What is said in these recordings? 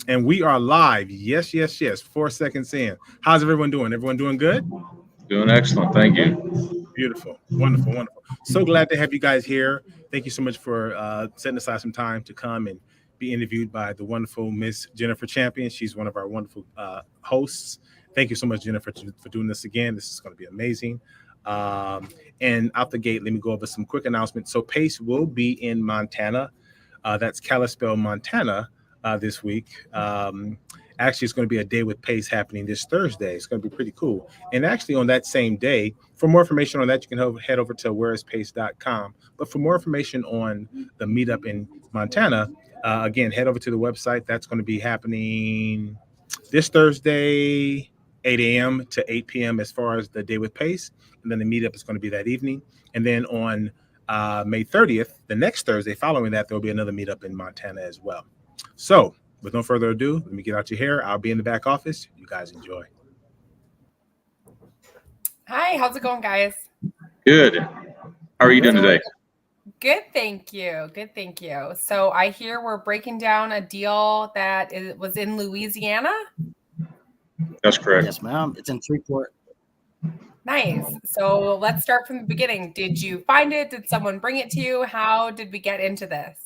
And we are live. Yes, yes, yes. 4 seconds in. How's everyone doing? Everyone doing good? Doing excellent. Thank you. Beautiful. Wonderful. Wonderful. So glad to have you guys here. Thank you so much for setting aside some time to come and be interviewed by the wonderful Miss Jennifer Champion. She's one of our wonderful hosts. Thank you so much, Jennifer, for doing this again. This is going to be amazing. Um, and out the gate, let me go over some quick announcements. So Pace will be in Montana. That's Kalispell, Montana, this week. Actually, it's going to be a day with Pace happening this Thursday. It's going to be pretty cool. And actually, on that same day, for more information on that, you can head over to whereispace.com. But for more information on the meetup in Montana, again, head over to the website. That's going to be happening this Thursday, 8 a.m. to 8 p.m. as far as the day with Pace. And then the meetup is going to be that evening. And then on May 30th, the next Thursday following that, there will be another meetup in Montana as well. So with no further ado, let me get out your hair. I'll be in the back office. You guys enjoy. Hi, how's it going, guys? Good. How are you doing today? Good, thank you. Good, thank you. So I hear we're breaking down a deal that was in Louisiana. That's correct. Yes, ma'am. It's in Shreveport. Nice. So let's start from the beginning. Did you find it? Did someone bring it to you? How did we get into this?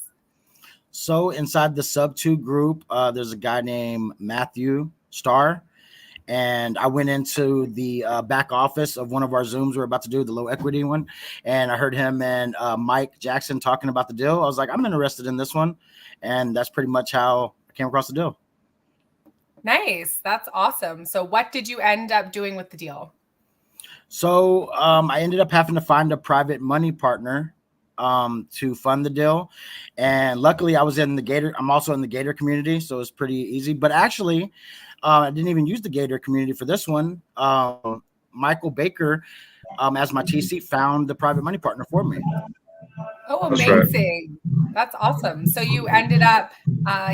So inside the sub 2 group, there's a guy named Matthew Starr. And I went into the back office of one of our Zooms we're about to do, the low equity one. And I heard him and Mike Jackson talking about the deal. I was like, I'm interested in this one. And that's pretty much how I came across the deal. Nice. That's awesome. So what did you end up doing with the deal? So I ended up having to find a private money partner to fund the deal. And luckily I was in the Gator. I'm also in the Gator community. So it's pretty easy. But actually, I didn't even use the Gator community for this one. Michael Baker, as my TC, found the private money partner for me. Oh, amazing. That's awesome. So you ended up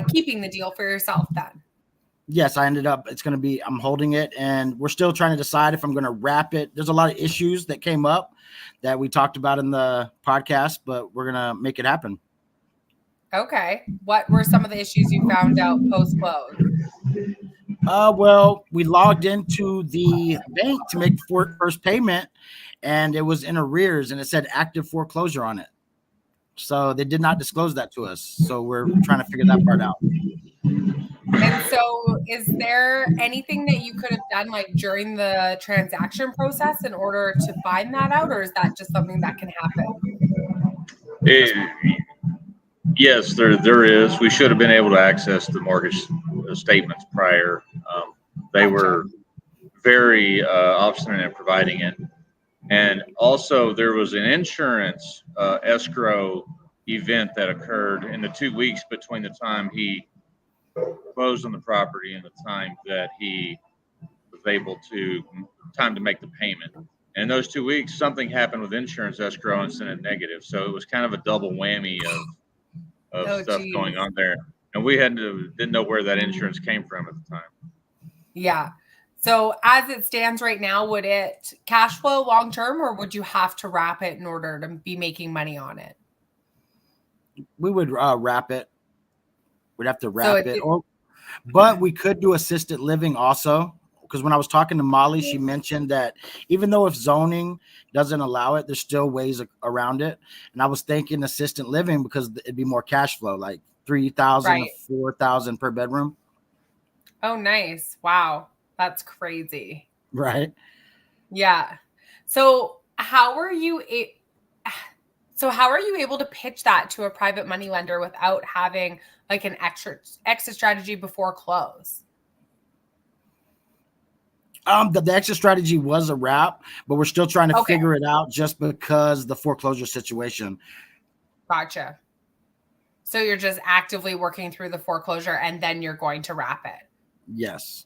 keeping the deal for yourself then? Yes, I ended up, I'm holding it, and we're still trying to decide if I'm going to wrap it. There's a lot of issues that came up that we talked about in the podcast, but we're going to make it happen. Okay. What were some of the issues you found out post-close? Well, we logged into the bank to make the first payment, and it was in arrears, and it said active foreclosure on it. So they did not disclose that to us. So we're trying to figure that part out. And so is there anything that you could have done like during the transaction process in order to find that out, or is that just something that can happen? Yes, there is. We should have been able to access the mortgage statements prior. They were very obstinate in providing it. And also there was an insurance escrow event that occurred in the 2 weeks between the time he closed on the property and the time that he was able to make the payment. And in those 2 weeks, something happened with insurance escrow and sent it negative. So it was kind of a double whammy of stuff going on there. And we didn't know where that insurance came from at the time. Yeah. So as it stands right now, would it cash flow long term, or would you have to wrap it in order to be making money on it? We would wrap it. We'd have to wrap it. But we could do assisted living also. Because when I was talking to Molly, she mentioned that even though if zoning doesn't allow it, there's still ways around it. And I was thinking assisted living because it'd be more cash flow, like $3,000 to $4,000 per bedroom. Oh, nice. Wow. That's crazy. Right. Yeah. So how are you able to pitch that to a private money lender without having like an exit strategy before close? The exit strategy was a wrap, but we're still trying to figure it out just because the foreclosure situation. Gotcha. So you're just actively working through the foreclosure and then you're going to wrap it. Yes.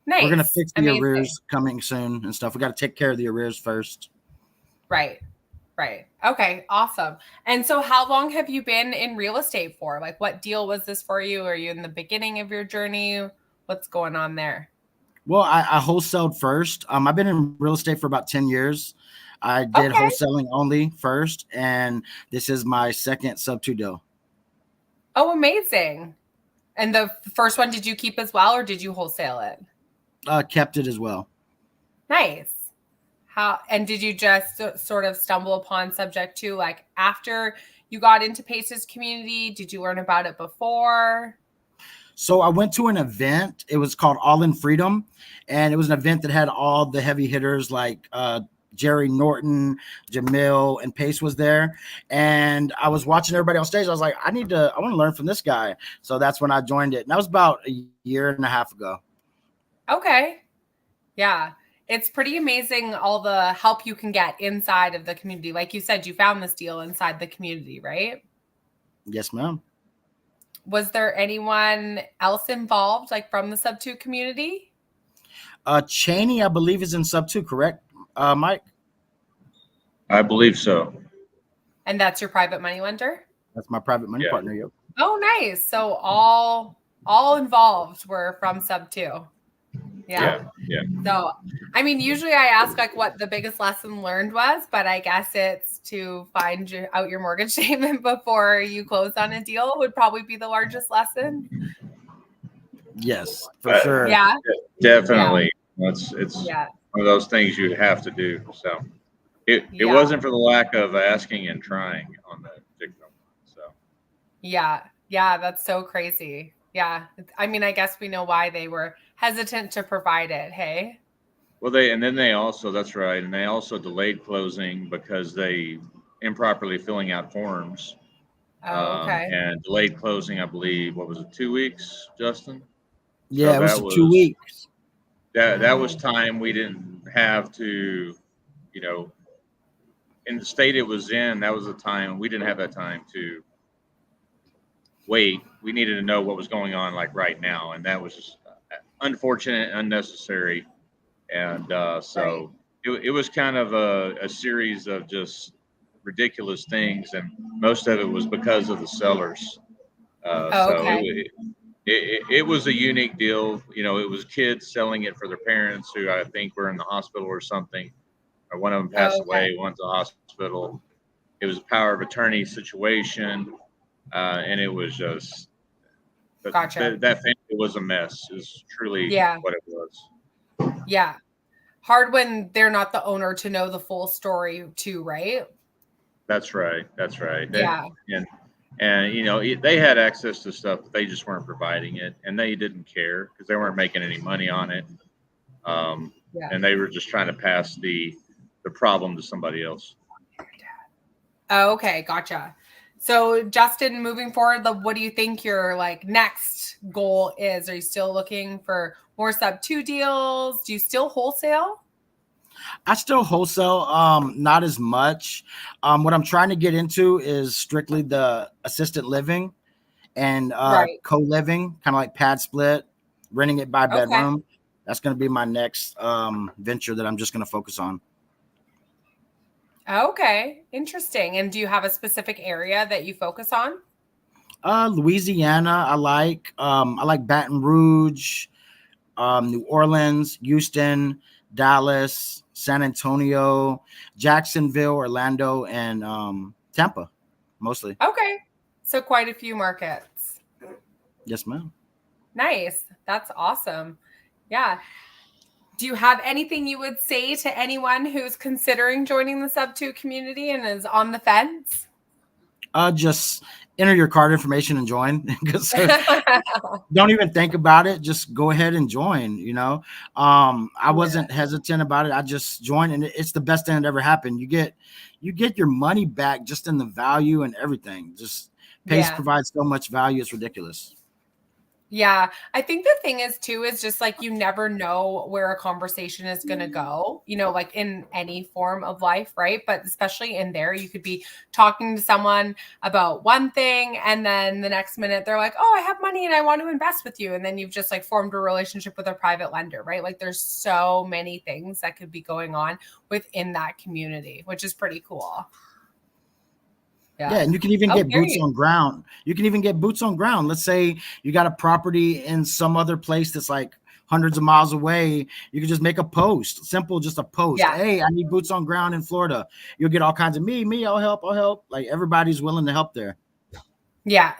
Nice. We're going to fix the arrears coming soon and stuff. We got to take care of the arrears first. Right. Okay. Awesome. And so how long have you been in real estate for? Like what deal was this for you? Are you in the beginning of your journey? What's going on there? Well, I wholesaled first. I've been in real estate for about 10 years. I did wholesaling only first, and this is my second sub 2 deal. Oh, amazing. And the first one, did you keep as well, or did you wholesale it? Kept it as well. Nice. And did you just sort of stumble upon Subject 2 like after you got into Pace's community? Did you learn about it before? So I went to an event. It was called All in Freedom, and it was an event that had all the heavy hitters like Jerry Norton, Jamil, and Pace was there. And I was watching everybody on stage. I was like, I want to learn from this guy. So that's when I joined it. And that was about a year and a half ago. Okay. Yeah. It's pretty amazing all the help you can get inside of the community. Like you said, you found this deal inside the community, right? Yes, ma'am. Was there anyone else involved, like from the Sub 2 community? Cheney, I believe, is in Sub 2, correct, Mike? I believe so. And that's your private money lender? That's my private money partner. Yep. Oh, nice. So all involved were from Sub 2. Yeah. So, I mean, usually I ask like what the biggest lesson learned was, but I guess it's to find out your mortgage statement before you close on a deal would probably be the largest lesson. Yes, for sure. Yeah, definitely. Yeah. It's one of those things you have to do. So it wasn't for the lack of asking and trying on that particular one. So yeah, that's so crazy. Yeah, I mean, I guess we know why they were hesitant to provide it. Hey. Well, they also, that's right. And they also delayed closing because they improperly filling out forms. Oh, okay. And delayed closing, I believe, what was it, 2 weeks, Justin? Yeah, so it was 2 weeks. That was time we didn't have to, in the state it was in, that was the time we didn't have that time to wait. We needed to know what was going on like right now. And that was just unfortunate, unnecessary. And so it was kind of a series of just ridiculous things. And most of it was because of the sellers. So it was a unique deal. It was kids selling it for their parents who I think were in the hospital or something. Or one of them passed away, one's in the hospital. It was a power of attorney situation. And it was just, gotcha. That family was a mess is truly what it was. Yeah. Hard when they're not the owner to know the full story too, right? That's right. Yeah. And they had access to stuff, but they just weren't providing it, and they didn't care because they weren't making any money on it. And they were just trying to pass the problem to somebody else. Oh, okay. Gotcha. So Justin, moving forward, what do you think your next goal is? Are you still looking for more Sub 2 deals? Do you still wholesale? I still wholesale, not as much. What I'm trying to get into is strictly the assisted living and co-living, kind of like pad split, renting it by bedroom. That's going to be my next venture that I'm just going to focus on. Okay, interesting. And do you have a specific area that you focus on? Louisiana, I like Baton Rouge, New Orleans, Houston, Dallas, San Antonio, Jacksonville, Orlando, and Tampa, mostly. Okay, so quite a few markets. Yes, ma'am. Nice. That's awesome. Yeah. Do you have anything you would say to anyone who's considering joining the Sub 2 community and is on the fence? Just enter your card information and join. Because don't even think about it. Just go ahead and join. I wasn't hesitant about it. I just joined, and it's the best thing that ever happened. You get your money back just in the value and everything. Just Pace provides so much value. It's ridiculous. Yeah. I think the thing is too, is just you never know where a conversation is going to go, in any form of life. Right. But especially in there, you could be talking to someone about one thing. And then the next minute they're like, oh, I have money and I want to invest with you. And then you've just formed a relationship with a private lender, right? There's so many things that could be going on within that community, which is pretty cool. Yeah, and you can even get boots on ground. Let's say you got a property in some other place that's hundreds of miles away. You can just make a post, just a post. Yeah. Hey, I need boots on ground in Florida. You'll get all kinds of me, I'll help. Everybody's willing to help there. Yeah.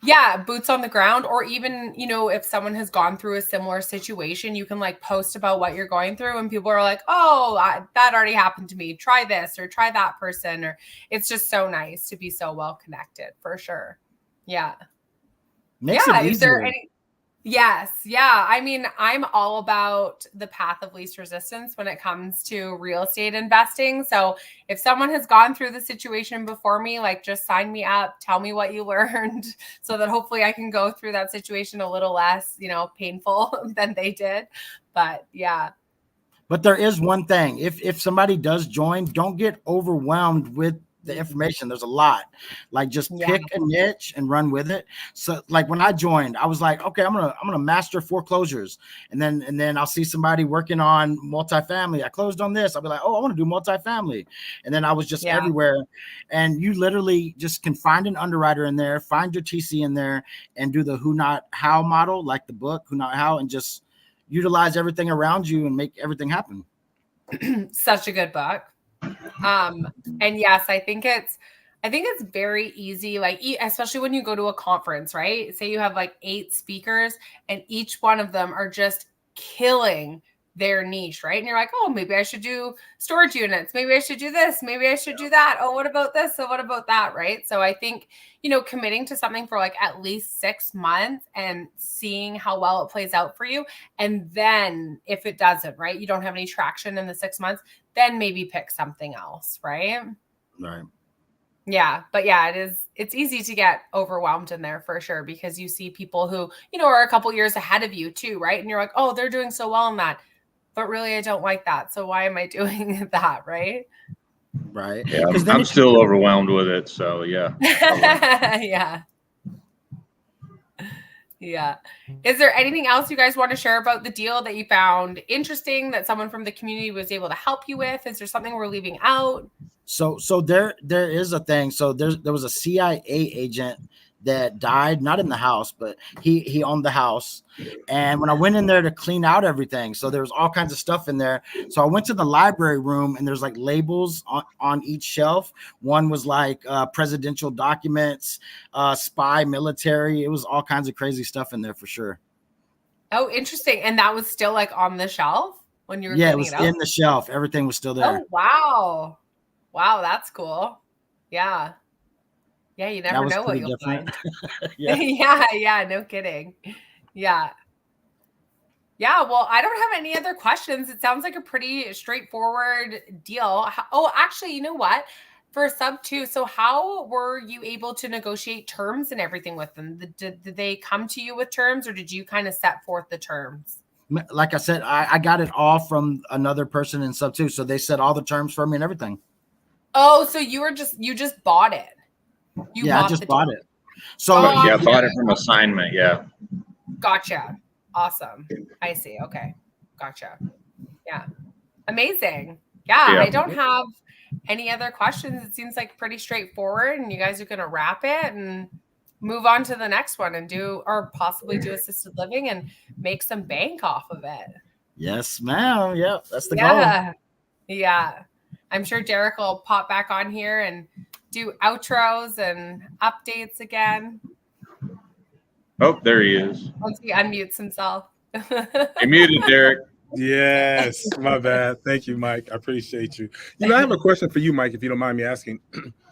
Yeah. Boots on the ground, or even, if someone has gone through a similar situation, you can like post about what you're going through and people are like, oh, that already happened to me. Try this or try that person. Or it's just so nice to be so well connected for sure. Yeah. Makes it Is there easier. any? Yes. Yeah. I mean, I'm all about the path of least resistance when it comes to real estate investing. So if someone has gone through the situation before me, like just sign me up, tell me what you learned so that hopefully I can go through that situation a little less, painful than they did. But yeah. But there is one thing. If somebody does join, don't get overwhelmed with the information. There's a lot. Like just pick a niche and run with it. So like when I joined, I was like, okay, I'm gonna master foreclosures. And then I'll see somebody working on multifamily. I closed on this. I'll be like, oh, I want to do multifamily. And then I was just everywhere. And you literally just can find an underwriter in there, find your TC in there, and do the who not how model, like the book, who not how, and just utilize everything around you and make everything happen. Such a good book. And yes, I think it's very easy, like especially when you go to a conference, right? Say you have like 8 speakers and each one of them are just killing their niche, right? And you're like, oh, maybe I should do storage units. Maybe I should do this. Maybe I should do that. Oh, what about this? So what about that? Right. So I think, committing to something for like at least 6 months and seeing how well it plays out for you. And then if it doesn't, right, you don't have any traction in the 6 months, then maybe pick something else. Right. Right. Yeah. But yeah, it's easy to get overwhelmed in there for sure, because you see people who, are a couple years ahead of you too. Right. And you're like, oh, they're doing so well in that. But really, I don't like that. So why am I doing that? Right. Right. Yeah, I'm still overwhelmed with it. So yeah. Yeah. Is there anything else you guys want to share about the deal that you found interesting that someone from the community was able to help you with? Is there something we're leaving out? So there is a thing. So there was a CIA agent that died, not in the house, but he owned the house. And when I went in there to clean out everything, so there was all kinds of stuff in there. So I went to the library room and there's like labels on each shelf. One was like presidential documents, spy, military. It was all kinds of crazy stuff in there for sure. Oh, interesting. And that was still like on the shelf when you were it was it out? In the shelf. Everything was still there. Oh, wow. Wow, that's cool. Yeah. Yeah, you never know what you'll find. Yeah, no kidding. Yeah. Yeah, well, I don't have any other questions. It sounds like a pretty straightforward deal. Oh, actually, you know what? For sub 2, so how were you able to negotiate terms and everything with them? Did they come to you with terms, or did you kind of set forth the terms? Like I said, I got it all from another person in sub 2. So they set all the terms for me and everything. Oh, so you just bought it. I just bought it. So yeah, bought it from assignment. Yeah. Gotcha. Awesome. I see. Okay. Gotcha. Yeah. Amazing. Yeah. I don't have any other questions. It seems like pretty straightforward, and you guys are going to wrap it and move on to the next one and possibly do assisted living and make some bank off of it. Yes, ma'am. Yep. That's the goal. Yeah. I'm sure Derek will pop back on here and do outros and updates again. Oh, there he is. Once he unmutes himself. You're muted, Derek. Yes, my bad. Thank you, Mike. I appreciate you. I have a question for you, Mike, if you don't mind me asking.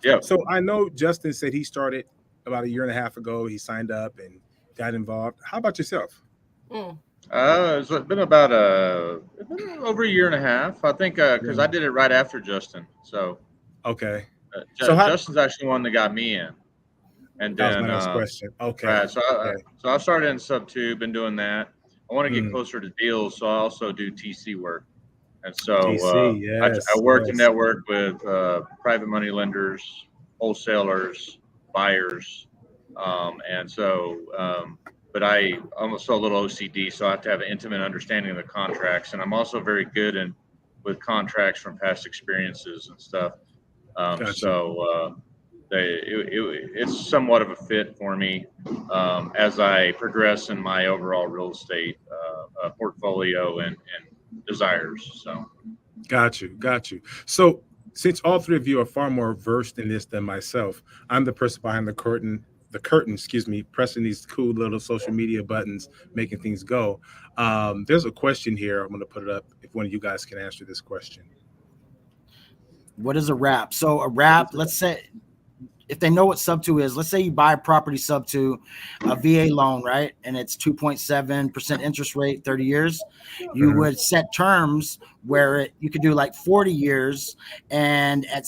Yeah. So I know Justin said he started about 1.5 years ago. He signed up and got involved. How about yourself? It's been about over 1.5 years, I think, because I did it right after Justin. So okay. Justin's actually one that got me in. And that then was my next question. Okay. Right, so I started in sub 2, been doing that. I want to get closer to deals, so I also do TC work. And so I work to network with private money lenders, wholesalers, buyers, and so. But I'm also a little OCD, so I have to have an intimate understanding of the contracts, and I'm also very good with contracts from past experiences and stuff. Gotcha. So it's somewhat of a fit for me as I progress in my overall real estate portfolio and desires. So, got you. So, since all three of you are far more versed in this than myself, I'm the person behind the curtain the curtain, excuse me, pressing these cool little social media buttons, making things go. There's a question here. I'm going to put it up if one of you guys can answer this question. What is a wrap? So a wrap, let's say, if they know what sub 2 is, let's say you buy a property sub 2, a VA loan, right? And it's 2.7% interest rate, 30 years. You would set terms where you could do like 40 years and at,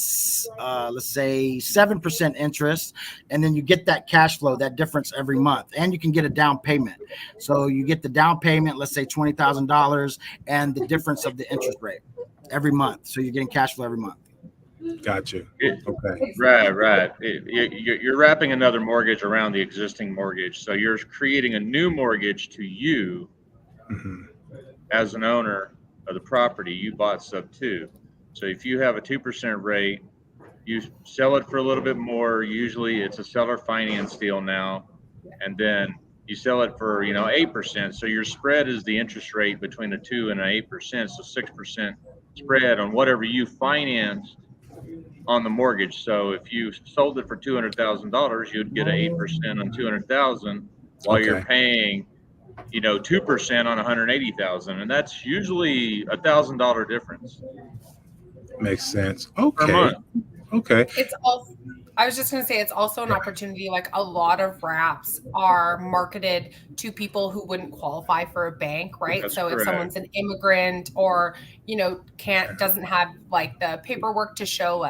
let's say 7% interest. And then you get that cash flow, that difference every month. And you can get a down payment. So you get the down payment, let's say $20,000 and the difference of the interest rate every month. So you're getting cash flow every month. Gotcha. Okay. Right. You're wrapping another mortgage around the existing mortgage. So you're creating a new mortgage to you as an owner of the property. You bought sub 2. So if you have a 2% rate, you sell it for a little bit more. Usually it's a seller finance deal now. And then you sell it for, 8%. So your spread is the interest rate between a 2 and an 8%. So 6% spread on whatever you financed on the mortgage. So if you sold it for $200,000, you'd get an 8% on 200,000 while you're paying, 2% on 180,000, and that's usually $1,000 difference. Makes sense. Per month. Okay. It's also, I was just going to say, it's also an opportunity. Like a lot of wraps are marketed to people who wouldn't qualify for a bank, right? That's so correct. If someone's an immigrant or, doesn't have like the paperwork to show,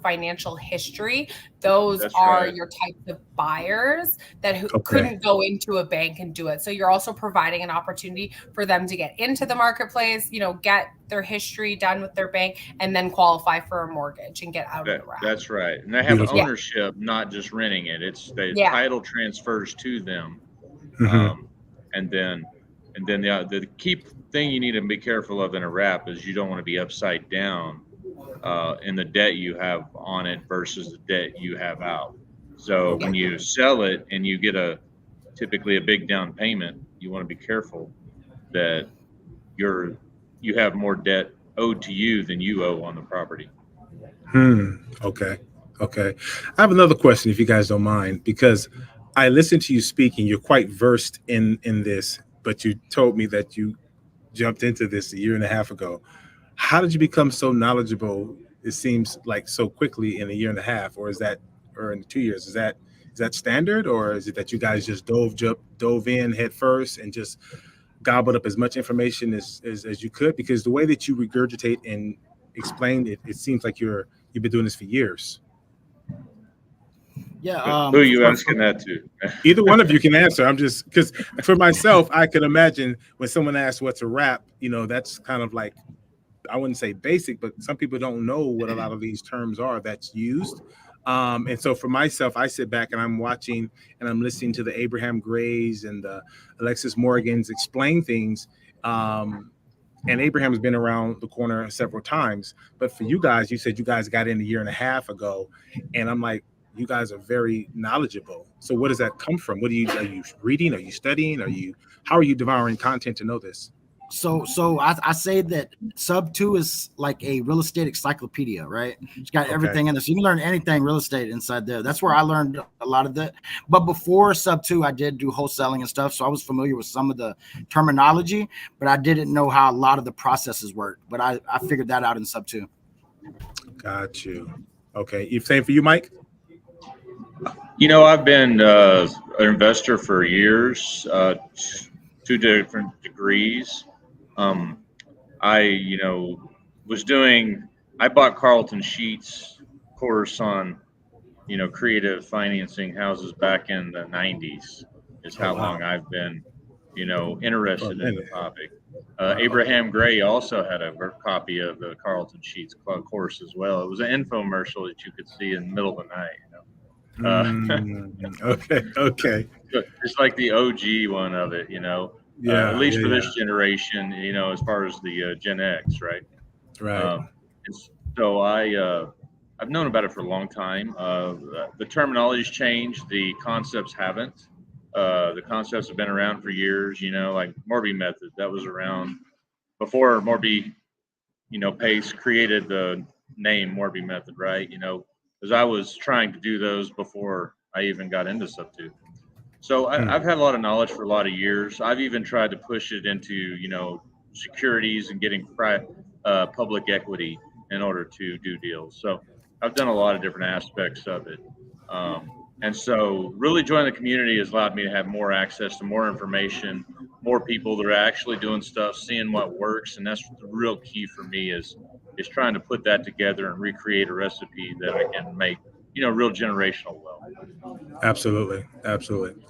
financial history, those That's are right. your types of buyers that couldn't go into a bank and do it. So you're also providing an opportunity for them to get into the marketplace, get their history done with their bank and then qualify for a mortgage and get out of the wrap. That's right. And they have ownership, not just renting it. It's the title transfers to them. And then the key thing you need to be careful of in a wrap is you don't want to be upside down in the debt you have on it versus the debt you have out. So when you sell it and you get typically a big down payment, you want to be careful that you have more debt owed to you than you owe on the property. Okay. I have another question, if you guys don't mind, because I listened to you speaking. You're quite versed in this, but you told me that you jumped into this a year and a half ago. How did you become so knowledgeable? It seems like so quickly in a year and a half, or in 2 years. Is that standard, or is it that you guys just dove in head first and just gobbled up as much information as you could? Because the way that you regurgitate and explain it, it seems like you've been doing this for years. Yeah. Who are you asking that to? Either one of you can answer. I'm just, because for myself, I can imagine when someone asks what's a wrap, that's kind of like, I wouldn't say basic, but some people don't know what a lot of these terms are that's used. And so for myself, I sit back and I'm watching and I'm listening to the Abraham Grays and the Alexis Morgans explain things. And Abraham has been around the corner several times. But for you guys, you said you guys got in a year and a half ago. And I'm like, you guys are very knowledgeable. So where does that come from? Are you reading? Are you studying? How are you devouring content to know this? So I say that sub 2 is like a real estate encyclopedia, right? It's got everything in there. So you can learn anything real estate inside there. That's where I learned a lot of that. But before sub 2, I did do wholesaling and stuff. So I was familiar with some of the terminology, but I didn't know how a lot of the processes work. But I figured that out in sub 2. Got you. Okay. You same for you, Mike? I've been an investor for years, 2 different degrees. I bought Carlton Sheets course on, creative financing houses back in the 90s is how long I've been, interested in the topic. Abraham Gray also had a copy of the Carlton Sheets course as well. It was an infomercial that you could see in the middle of the night, Okay. It's like the OG one of it, at least for this generation, as far as the Gen X, right? Right. And so I've known about it for a long time. The terminology's changed. The concepts haven't. The concepts have been around for years, like Morby method. That was around before Morby, Pace created the name Morby method, right? Because I was trying to do those before I even got into sub-2. So I've had a lot of knowledge for a lot of years. I've even tried to push it into, securities and getting public equity in order to do deals. So I've done a lot of different aspects of it. And so really joining the community has allowed me to have more access to more information, more people that are actually doing stuff, seeing what works. And that's the real key for me is trying to put that together and recreate a recipe that I can make, real generational wealth. Absolutely.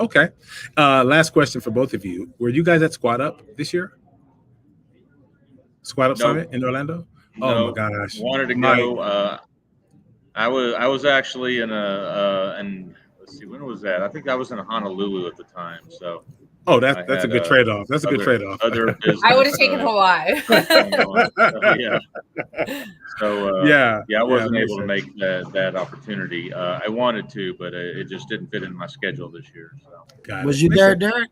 Okay. Last question for both of you. Were you guys at Squad Up this year? Squad Up Summit in Orlando? Oh my gosh. Wanted to go. I was actually in and let's see, when was that? I think I was in Honolulu at the time. So that's a good trade-off. That's a good trade-off. Other business, I would have taken Hawaii. I wasn't able to make that opportunity. I wanted to, but it just didn't fit in my schedule this year. So. Was you there, Derek?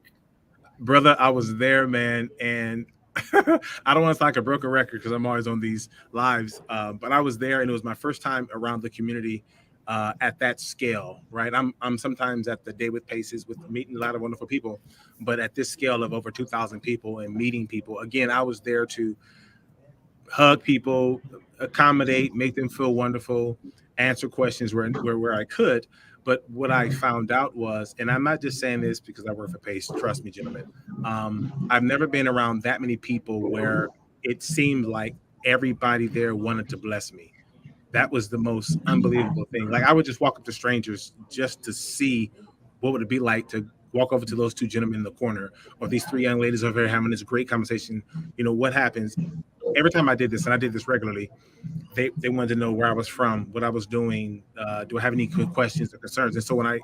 Brother, I was there, man, and I don't want to sound like a broken record because I'm always on these lives, but I was there, and it was my first time around the community at that scale, right? I'm sometimes at the Day with Paces with meeting a lot of wonderful people, but at this scale of over 2,000 people and meeting people, again, I was there to hug people, accommodate, make them feel wonderful, answer questions where I could. But what I found out was, and I'm not just saying this because I work for Pace, trust me, gentlemen, I've never been around that many people where it seemed like everybody there wanted to bless me. That was the most unbelievable thing. Like I would just walk up to strangers just to see what would it be like to walk over to those two gentlemen in the corner, or these three young ladies over here having this great conversation. What happens every time I did this, and I did this regularly, they wanted to know where I was from, what I was doing, do I have any questions or concerns? And so when I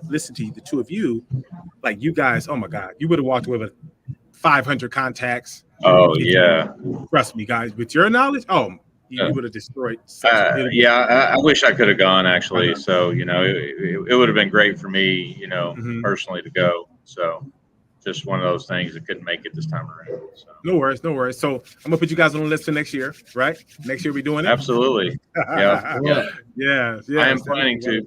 listened to the two of you, like you guys, oh my God, you would have walked away with 500 contacts. Oh yeah. Trust me, guys, with your knowledge, you would have destroyed. I wish I could have gone actually. So, it would have been great for me, personally to go. So just one of those things that couldn't make it this time around. So. No worries. So I'm gonna put you guys on the list for next year, right? Next year we're doing it. Absolutely. Yeah. I am planning to.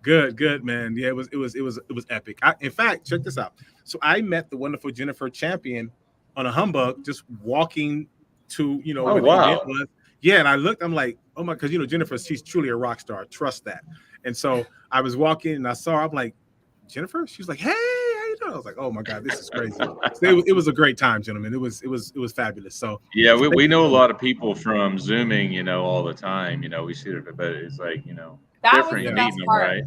Good, man. Yeah, it was epic. In fact, check this out. So I met the wonderful Jennifer Champion on a humbug, just walking to where the event was. Yeah, and I looked, I'm like, oh my, because Jennifer, she's truly a rock star. Trust that. And so I was walking and I saw her, I'm like, Jennifer? She was like, hey, how you doing? I was like, oh my God, this is crazy. So it was a great time, gentlemen. It was fabulous. So yeah, we know a lot of people from Zooming, all the time. We see it, but it's like, that different was the best meeting, part. right?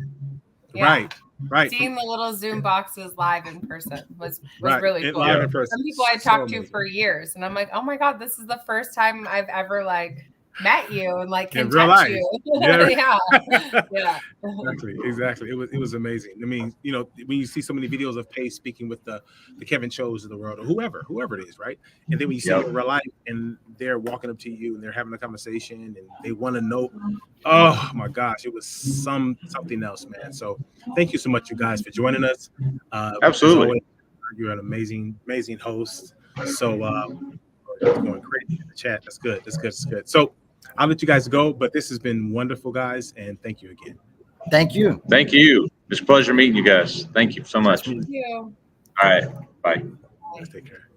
Yeah. Right. Seeing the little Zoom boxes live in person was right. really cool. Live in person. Some people I talked to for years, and I'm like, oh my God, this is the first time I've ever met you and can touch you. Yeah. Exactly. It was amazing. I mean, when you see so many videos of Pace speaking with the Kevin Cho's of the world, or whoever it is, right? And then when you see them in real life and they're walking up to you and they're having a conversation and they want to know, oh my gosh, it was something else, man. So thank you so much, you guys, for joining us. Absolutely. You're an amazing host. So going crazy in the chat. That's good. So I'll let you guys go, but this has been wonderful, guys, and thank you again. Thank you. It's a pleasure meeting you guys. Thank you so much. Thank you. All right. Bye. Take care.